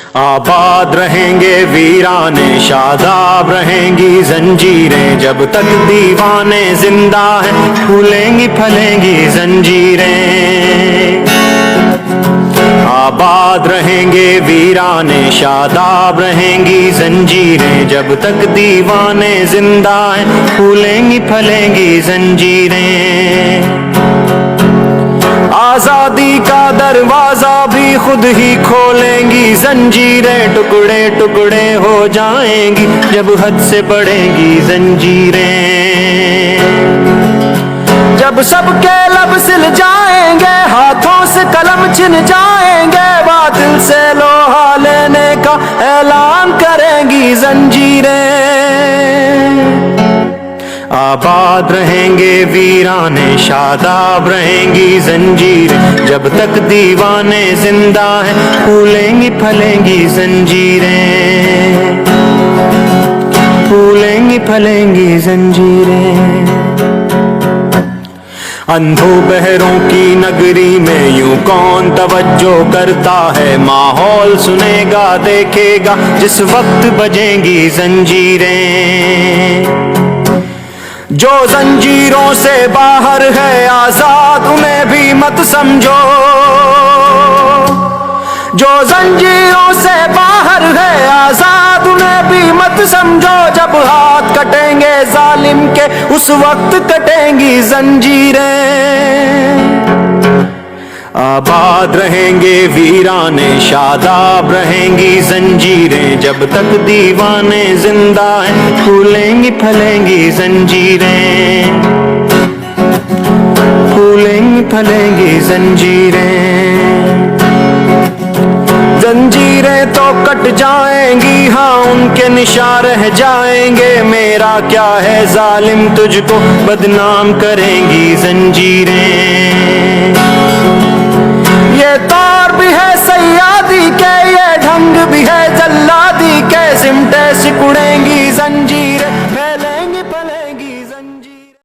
आबाद रहेंगे वीराने, शादाब रहेंगी जंजीरें, जब तक दीवाने जिंदा हैं फूलेंगी फलेंगी जंजीरें। आबाद रहेंगे वीराने, शादाब रहेंगी जंजीरें, जब तक दीवाने जिंदा हैं फूलेंगी फलेंगी जंजीरें। आजादी का दरवाजा भी खुद ही खोलेंगी जंजीरें, टुकड़े टुकड़े हो जाएंगी जब हद से बढ़ेंगी जंजीरें। जब सबके लब सिल जाएंगे, हाथों से कलम छिन जाएंगे, बातिल से लोहा लेने का ऐलान करेंगी जंजीरें। आबाद रहेंगे वीराने, शादाब रहेंगी जंजीरें, जब तक दीवाने जिंदा हैं फूलेंगी फलेंगी जंजीरें, फूलेंगी फलेंगी जंजीरें। अंधों बहरों की नगरी में यूं कौन तवज्जो करता है, माहौल सुनेगा देखेगा जिस वक्त बजेंगी जंजीरें। जो जंजीरों से बाहर है आजाद उन्हें भी मत समझो, जो जंजीरों से बाहर है आजाद उन्हें भी मत समझो, जब हाथ कटेंगे जालिम के उस वक्त कटेंगी जंजीरें। आबाद रहेंगे वीराने, शादाब रहेंगी जंजीरें, जब तक दीवाने जिंदा हैं फूलेंगी फलेंगी जंजीरें, फूलेंगी फलेंगी जंजीरें। जंजीरें तो कट जाएंगी, हाँ उनके निशान रह जाएंगे, मेरा क्या है जालिम तुझको बदनाम करेंगी जंजीरें।